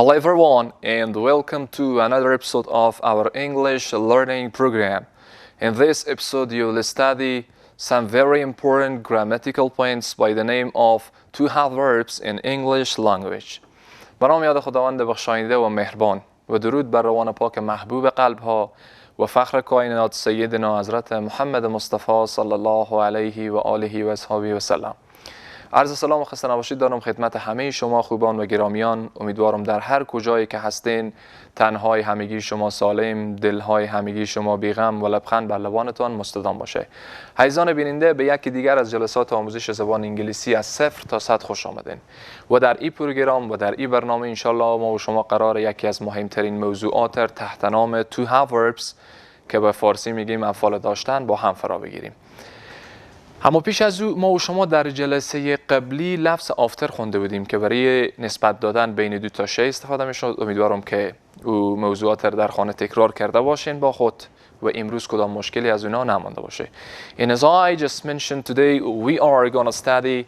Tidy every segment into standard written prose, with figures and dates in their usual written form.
Hello everyone and welcome to another episode of our English learning program. In this episode you will study some very important grammatical points by the name of to have verbs in English language. به نام یاد خداوند بخشاینده و مهربان و درود بر روان پاک محبوب قلب ها و فخر کائنات سیدنا حضرت محمد مصطفی صلی الله علیه و آله و اصحابه و سلم. عرض سلام و خسته نباشید دارم خدمت همه شما خوبان و گرامیان. امیدوارم در هر کجایی که هستین تنهای همگی شما سالم، دلهای همگی شما بیغم و لبخند بر لبانتان مستدام باشه. عزیزان بیننده، به یکی دیگر از جلسات آموزش زبان انگلیسی از 0 تا 100 خوش آمدین. و در این پروگرام و در این برنامه انشالله ما و شما قرار یکی از مهمترین موضوعات تحت نام to have verbs که به فارسی میگیم افعال داشتن با هم فرا بگیریم. اما پیش از او ما و شما در جلسه قبلی لفظ آفتر خونده بودیم که برای نسبت دادن بین دو تا شی استفاده میشد. امیدوارم که او موضوعات در خانه تکرار کرده باشین با خود و امروز کدام مشکلی از اونا نمانده باشه. And as I just mentioned today, we are going to study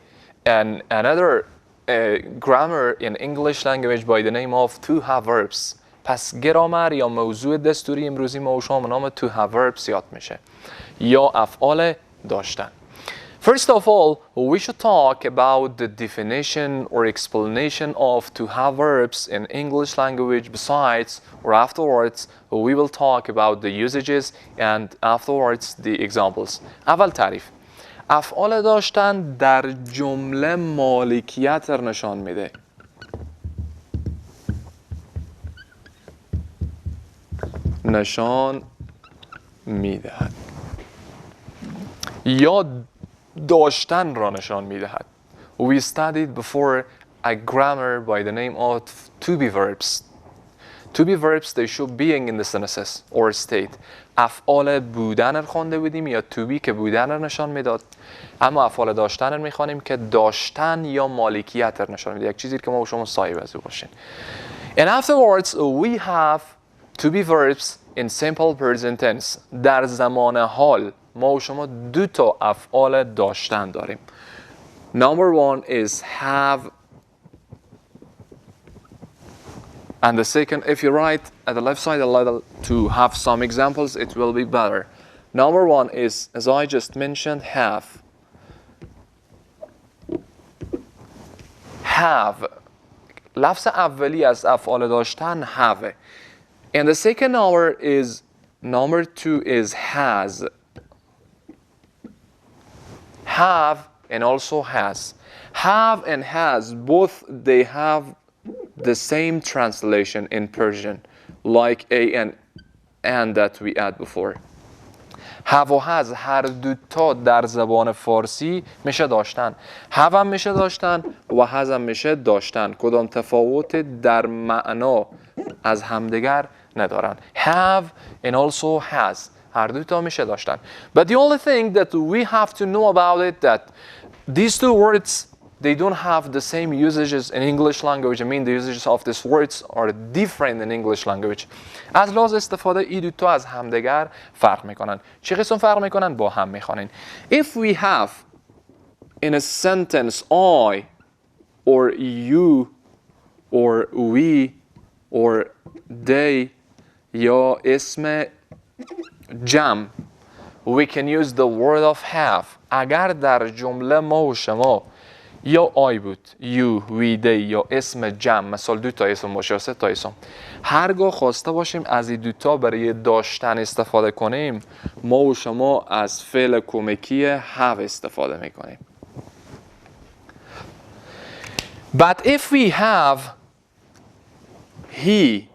another grammar in English language by the name of to have verbs. پس گرامر یا موضوع دستوری امروزی ما و شما به نام to have verbs یاد میشه یا افعال داشتن. First of all, we should talk about the definition or explanation of to have verbs in English language. Besides, or afterwards, we will talk about the usages and afterwards the examples. اول تعریف. افعال داشتن در جمله مالکیت را نشان میده. نشان میدهد. یا داشتن را نشان میدهد. We studied before a grammar by the name of to be verbs. To be verbs, they show being in the sentences or state. افعال بودن را خوانده بودیم یا to be که بودن را نشان میداد. اما افعال داشتن را میخوانیم که داشتن یا مالکیت را نشان میده. یک چیزی که ما و شما صاحب از او باشین. And afterwards, we have to be verbs in simple present tense. در زمان حال ما و شما دو تا افعال داشتن داریم. Number one is have, and the second, if you write at the left side a little to have some examples, it will be better. Number one is, as I just mentioned, have. Have. لفظ اولی از افعال داشتن have. And the second number two is has. Have and also has. Have and has, both they have the same translation in Persian, like a and that we had before. have و has هر دو تا در زبان فارسی میشه داشتن. have هم میشه داشتن و has هم میشه داشتن. کدام تفاوت در معنا از همدیگر ندارن. have and also has. هر دو تا میشه داشتن. But the only thing that we have to know about it that these two words, they don't have the same usages in English language. I mean the usages of these words are different in English language. از لحاظ استفاده این دو تا از همدیگر فرق میکنن. چه قسم فرق میکنن؟ با هم میخوانین. If we have in a sentence I or you or we or they یا اسم جمع we can use the word of have. اگر در جمله ما و شما یا I بود you, we, they یا اسم جمع مثال دو تا اسم باشه یا سه تا اسم هرگاه خواسته باشیم از این دوتا برای داشتن استفاده کنیم ما و شما از فعل کمکی have استفاده میکنیم. But if we have he,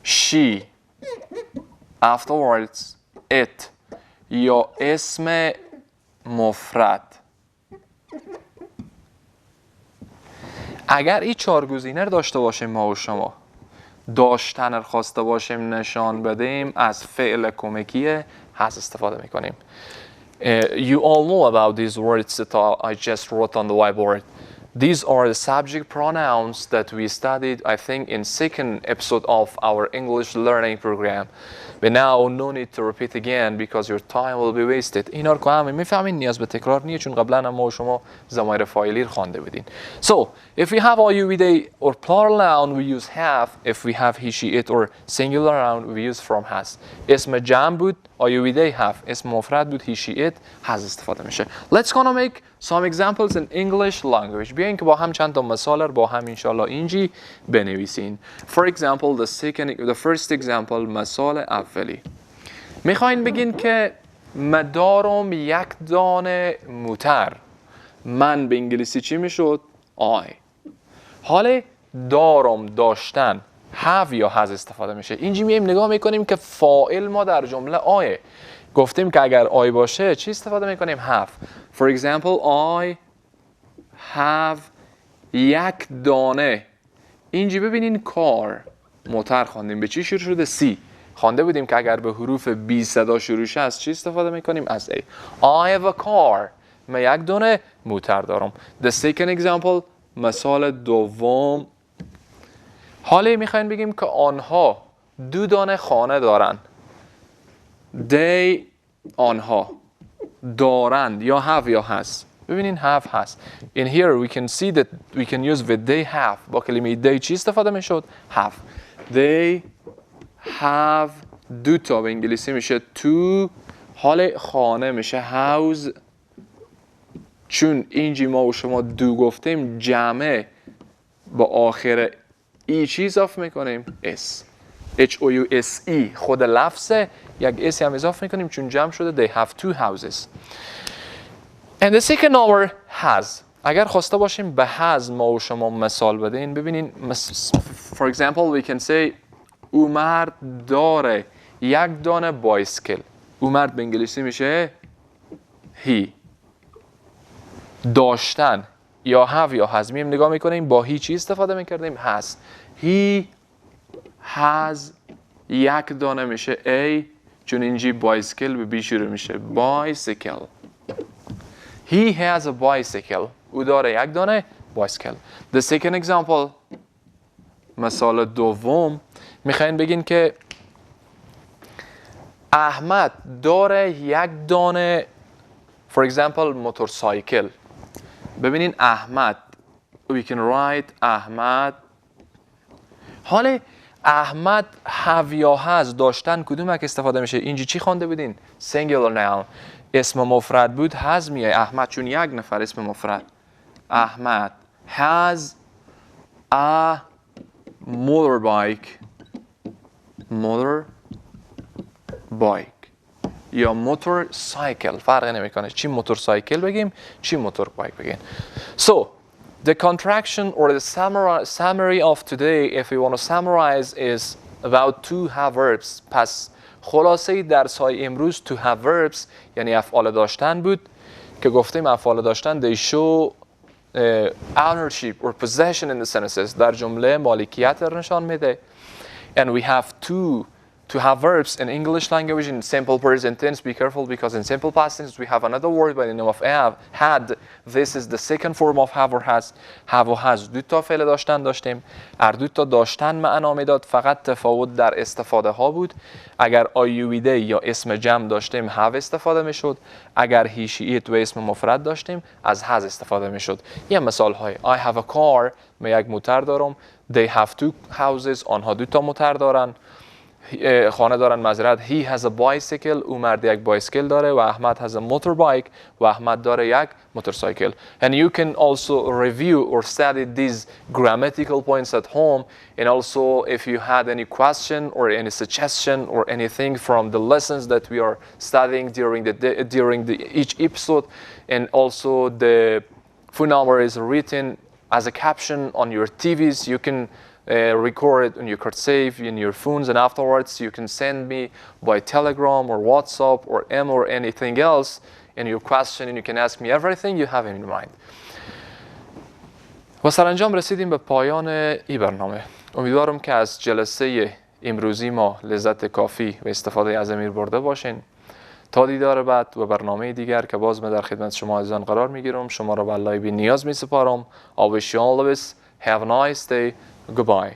she, afterwards it یا اسم مفرد، اگر این چهار گزینه داشته باشیم ما و شما داشتن خواسته باشیم نشان بدیم از فعل کمکی has استفاده میکنیم. You all know about these words that I just wrote on the whiteboard. These are the subject pronouns that we studied, I think, in second episode of our English learning program. But now, no need to repeat again because your time will be wasted. اینا رو که همه میفهمین، نیاز به تکرار نیست چون قبلا ما و شما ضمایر فاعلی رو خوانده بودین. So, if we have I, you, we, they or plural noun, we use have. If we have he, she, it or singular noun, we use from has. اسم جمع بود I, you, we, they have. اسم مفرد بود he, she, it has استفاده میشه. Let's gonna make some examples in English language. بیاین که با هم چند تا مثال رو با هم انشالله اینجی بنویسین. For example, the first example مثال اولی. میخواین بگین که من دارم یک دانه موتر. من به انگلیسی چی میشد؟ I. حالا دارم داشتن have یا has استفاده میشه. اینجی میایم نگاه میکنیم که فاعل ما در جمله I. گفتیم که اگر I باشه چی استفاده میکنیم؟ have. For example, I have یک دانه. اینجی ببینین کار موتر خواندیم. به چی شروع شده؟ C. خوانده بودیم که اگر به حروف B صدا شروع شه از چی استفاده میکنیم؟ از A. I have a car. من یک دانه موتر دارم. The second example مثال دوم. حالا میخوایم بگیم که آنها دو دانه خانه دارن. They آنها دارند یا have یا هست. ببینین have هست. In here we can see that we can use with they have. با کلمه they چی استفاده میشد؟ have. They have دو تا به انگلیسی میشه two. حال خانه میشه house. چون اینجی ما و شما دو گفتیم جمعه با آخر ای چی اضافه میکنیم؟ s. H-O-U-S-E خود لفظه یک اس هم اضافه میکنیم چون جمع شده they have two houses. And the second number has. اگر خواسته باشیم به has ما و شما مثال بدین ببینین for example we can say عمر داره یک دانه بایسکل. عمر به انگلیسی میشه he. داشتن یا have یا has میم نگاه میکنیم با he چی استفاده میکردیم؟ has. He has یک دانه میشه A چون اینجی بایسکل به بی شروع میشه bicycle. He has a bicycle. او داره یک دانه بایسکل. The second example مثال دوم میخواین بگین که احمد داره یک دانه for example موتورسایکل. ببینین احمد we can write احمد. حالا احمد have یا has داشتن کدوم یک استفاده میشه؟ اینجی چی خوانده بودین؟ singular noun. اسم مفرد بود has میای احمد چون یک نفر اسم مفرد. احمد has a motorbike یا motorcycle فرقی نمیکنه چی موتورسایکل بگیم چی موتوربایک بگیم. So the contraction or the summary of today, if we want to summarize, is about to have verbs. پس خلاصه درس‌های امروز to have verbs یعنی افعال داشتن بود که گفتیم افعال داشتن they show ownership or possession in the sentences. در جمله مالکیت رو نشان میده. And we have to have verbs in English language in simple present tense. Be careful because in simple past tense we have another word by the name of had. This is the second form of have or has. Have و has دو تا فعل داشتن داشتیم. هر دو تا داشتن معنا میداد. فقط تفاوت در استفاده ها بود. اگر I, you, we, they یا اسم جمع داشتیم have استفاده میشد. اگر he, she, it و اسم مفرد داشتیم از has استفاده میشد. یه مثال های I have a car. من یک موتر دارم. They have two houses. آنها دو تا موتر دارن. خانه دارن معذرت. He has a bicycle. او مرد یک بایسکل داره و احمد has a motorbike و احمد داره یک موتورسایکل. And you can also review or study these grammatical points at home. And also if you had any question or any suggestion or anything from the lessons that we are studying during each episode, and also the phone number is written as a caption on your TVs. You can record it and you could save in your phones, and afterwards you can send me by Telegram or WhatsApp or or anything else in your question, and you can ask me everything you have in your mind. و سرانجام رسیدیم به پایان این برنامه. امیدوارم که از جلسه امروزی ما لذت کافی و استفاده از امیر برده باشین. تا دیدار بعد و برنامه دیگر که باز من در خدمت شما عزیزان قرار میگیرم، شما را به الله بی نیاز می سپارم. I wish you all the best. Have a nice day. Goodbye.